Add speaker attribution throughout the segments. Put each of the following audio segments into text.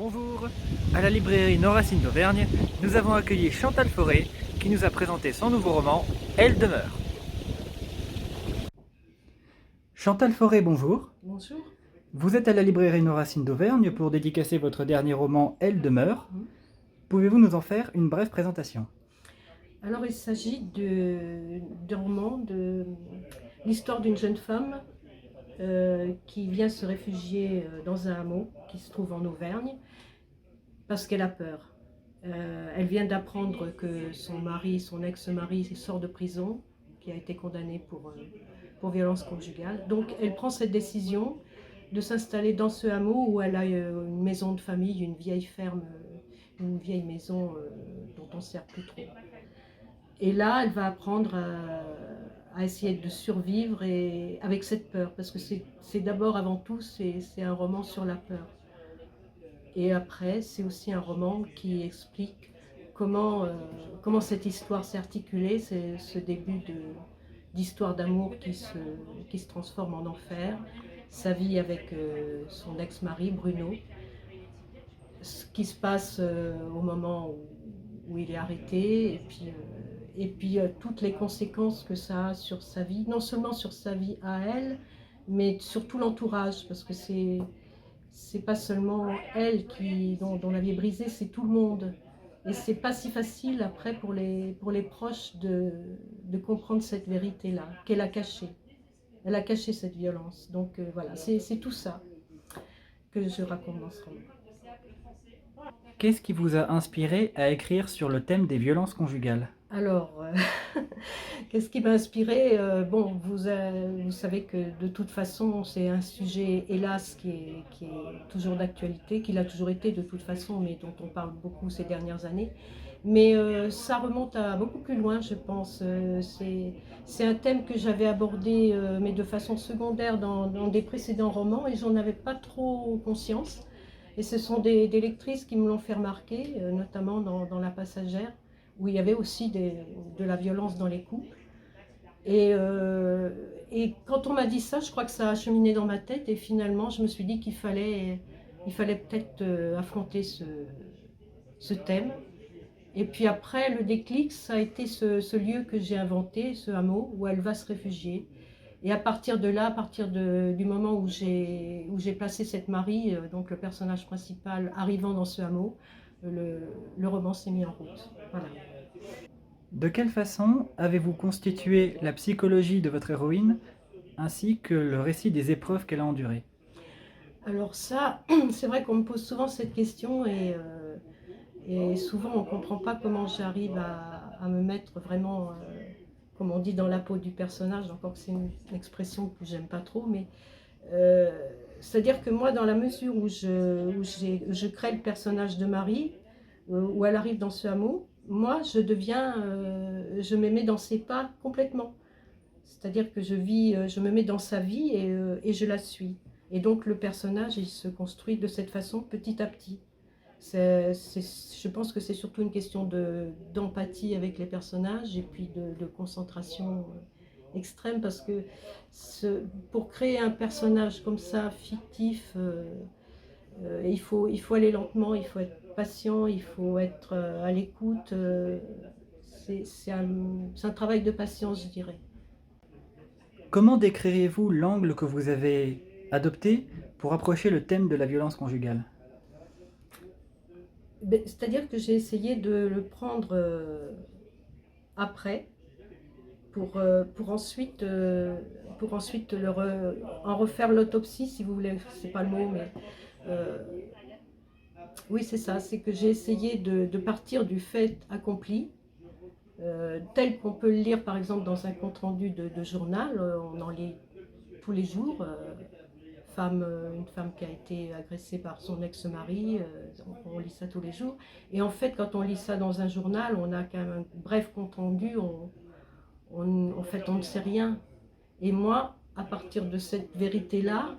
Speaker 1: Bonjour. À la librairie Noracine d'Auvergne, nous avons accueilli Chantal Forêt qui nous a présenté son nouveau roman Elle demeure. Chantal Forêt, bonjour.
Speaker 2: Bonjour.
Speaker 1: Vous êtes à la librairie Noracine d'Auvergne pour dédicacer votre dernier roman Elle demeure. Pouvez-vous nous en faire une brève présentation?
Speaker 2: Alors il s'agit d'un roman de l'histoire d'une jeune femme qui vient se réfugier dans un hameau qui se trouve en Auvergne parce qu'elle a peur. Elle vient d'apprendre que son mari, son ex-mari, sort de prison, qui a été condamné pour violence conjugale. Donc elle prend cette décision de s'installer dans ce hameau où elle a une maison de famille, une vieille ferme, une vieille maison dont on ne sert plus trop. Et là, elle va apprendre à essayer de survivre et avec cette peur, parce que c'est d'abord, avant tout, c'est un roman sur la peur. Et après, c'est aussi un roman qui explique comment cette histoire s'est articulée, c'est ce début d'histoire d'amour qui se transforme en enfer, sa vie avec son ex-mari Bruno, ce qui se passe au moment où il est arrêté, et puis toutes les conséquences que ça a sur sa vie, non seulement sur sa vie à elle, mais sur tout l'entourage, parce que c'est pas seulement elle dont la vie est brisée, c'est tout le monde. Et c'est pas si facile après pour les proches de comprendre cette vérité-là, qu'elle a cachée. Elle a caché cette violence. Donc voilà, c'est tout ça que je raconte dans ce roman.
Speaker 1: Qu'est-ce qui vous a inspiré à écrire sur le thème des violences conjugales?
Speaker 2: Alors, qu'est-ce qui m'a inspiré? Bon, vous savez que de toute façon, c'est un sujet, hélas, qui est toujours d'actualité, qui l'a toujours été de toute façon, mais dont on parle beaucoup ces dernières années. Mais ça remonte à beaucoup plus loin, je pense. C'est un thème que j'avais abordé, mais de façon secondaire dans des précédents romans, et j'en avais pas trop conscience. Et ce sont des lectrices qui me l'ont fait remarquer, notamment dans La Passagère, où il y avait aussi de la violence dans les couples. Et quand on m'a dit ça, je crois que ça a cheminé dans ma tête, et finalement, je me suis dit il fallait peut-être affronter ce thème. Et puis après, le déclic, ça a été ce lieu que j'ai inventé, ce hameau, où elle va se réfugier. Et à partir de là, du moment où j'ai placé cette Marie, donc le personnage principal, arrivant dans ce hameau, le roman s'est mis en route. Voilà.
Speaker 1: De quelle façon avez-vous constitué la psychologie de votre héroïne ainsi que le récit des épreuves qu'elle a endurées?
Speaker 2: Alors ça, c'est vrai qu'on me pose souvent cette question et souvent on ne comprend pas comment j'arrive à me mettre vraiment, comme on dit, dans la peau du personnage, encore que c'est une expression que j'aime pas trop, mais euh, c'est-à-dire que moi, dans la mesure où je crée le personnage de Marie, où elle arrive dans ce hameau, moi je me mets dans ses pas complètement. C'est-à-dire que je me mets dans sa vie et je la suis. Et donc le personnage, il se construit de cette façon petit à petit. Je pense que c'est surtout une question d'empathie avec les personnages et puis de concentration extrême parce que pour créer un personnage comme ça, fictif, il faut aller lentement, il faut être patient, il faut être à l'écoute. C'est un travail de patience, je dirais.
Speaker 1: Comment décririez-vous l'angle que vous avez adopté pour approcher le thème de la violence conjugale?
Speaker 2: Ben, c'est-à-dire que j'ai essayé de le prendre après pour, euh, pour ensuite, euh, pour ensuite en refaire l'autopsie, si vous voulez, c'est pas le mot, mais euh, oui, c'est ça, c'est que j'ai essayé de partir du fait accompli, tel qu'on peut le lire par exemple dans un compte-rendu de journal, on en lit tous les jours. Une femme qui a été agressée par son ex-mari, on lit ça tous les jours. Et en fait, quand on lit ça dans un journal, on a quand même un bref compte-rendu, en fait, on ne sait rien. Et moi, à partir de cette vérité-là,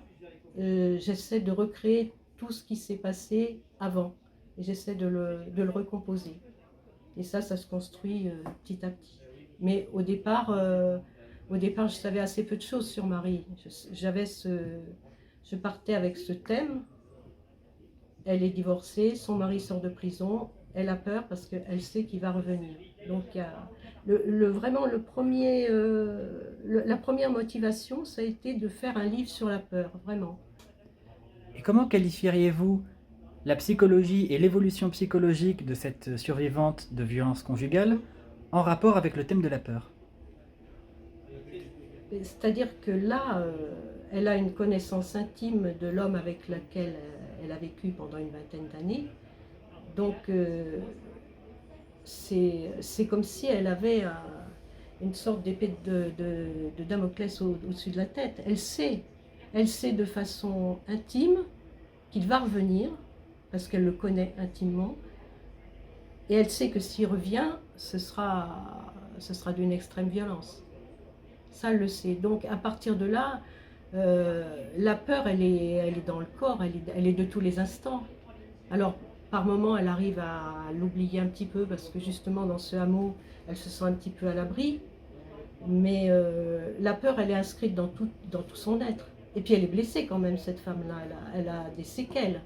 Speaker 2: j'essaie de recréer tout ce qui s'est passé avant. Et j'essaie de le recomposer. Et ça se construit petit à petit. Mais au départ, je savais assez peu de choses sur Marie. Je partais avec ce thème Elle est divorcée, son mari sort de prison, elle a peur parce qu'elle sait qu'il va revenir. Donc il y a vraiment la première motivation, ça a été de faire un livre sur la peur, vraiment.
Speaker 1: Et comment qualifieriez-vous la psychologie et l'évolution psychologique de cette survivante de violences conjugales en rapport avec le thème de la peur?
Speaker 2: C'est-à-dire que là, elle a une connaissance intime de l'homme avec lequel elle a vécu pendant une vingtaine d'années. Donc c'est comme si elle avait une sorte d'épée de Damoclès au-dessus de la tête. Elle sait de façon intime qu'il va revenir, parce qu'elle le connaît intimement, et elle sait que s'il revient, ce sera d'une extrême violence. Ça, elle le sait. Donc à partir de là, la peur, elle est dans le corps, elle est de tous les instants. Alors, par moments, elle arrive à l'oublier un petit peu parce que justement, dans ce hameau, elle se sent un petit peu à l'abri. Mais la peur, elle est inscrite dans tout son être. Et puis, elle est blessée quand même, cette femme-là. Elle a des séquelles.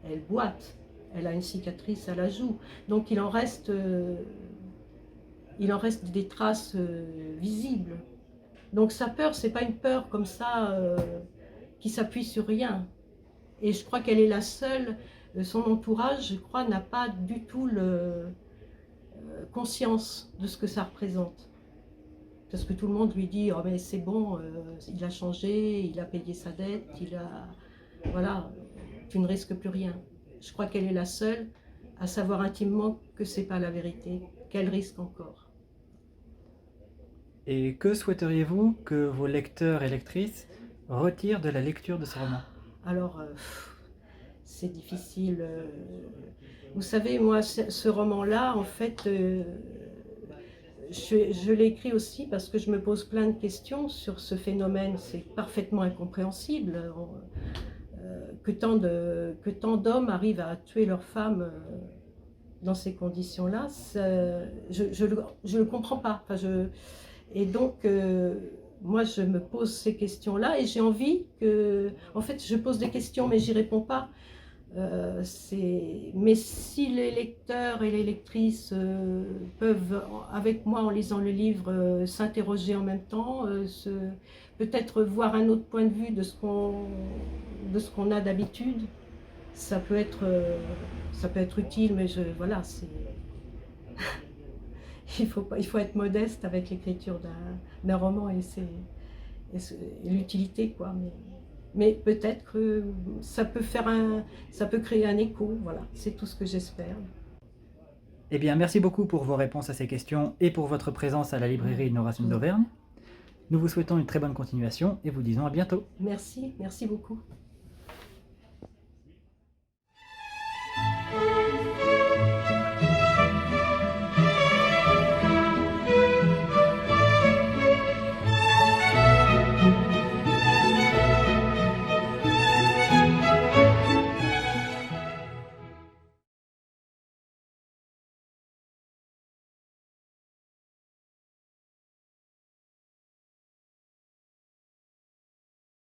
Speaker 2: Elle boite. Elle a une cicatrice à la joue. Donc, il en reste des traces visibles. Donc, sa peur, c'est pas une peur comme ça qui s'appuie sur rien. Et je crois qu'elle est la seule. Son entourage, je crois, n'a pas du tout conscience de ce que ça représente. Parce que tout le monde lui dit, oh mais c'est bon, il a changé, il a payé sa dette, voilà, tu ne risques plus rien. Je crois qu'elle est la seule à savoir intimement que c'est pas la vérité, qu'elle risque encore.
Speaker 1: Et que souhaiteriez-vous que vos lecteurs et lectrices retirent de la lecture de ce roman?
Speaker 2: Alors, c'est difficile. Vous savez, moi, ce roman-là, en fait, je l'ai écrit aussi parce que je me pose plein de questions sur ce phénomène. C'est parfaitement incompréhensible que tant d'hommes arrivent à tuer leurs femmes dans ces conditions-là. Je le comprends pas. Enfin, et donc, moi, je me pose ces questions-là et j'ai envie que... En fait, je pose des questions, mais j'y réponds pas. Mais si les lecteurs et les lectrices peuvent, avec moi, en lisant le livre, s'interroger en même temps, peut-être voir un autre point de vue de ce qu'on a d'habitude, ça peut être utile, mais voilà, il faut être modeste avec l'écriture d'un roman et l'utilité, quoi. Mais peut-être que ça peut créer un écho, voilà, c'est tout ce que j'espère.
Speaker 1: Eh bien, merci beaucoup pour vos réponses à ces questions et pour votre présence à la librairie Noration d'Auvergne. Nous vous souhaitons une très bonne continuation et vous disons à bientôt.
Speaker 2: Merci beaucoup.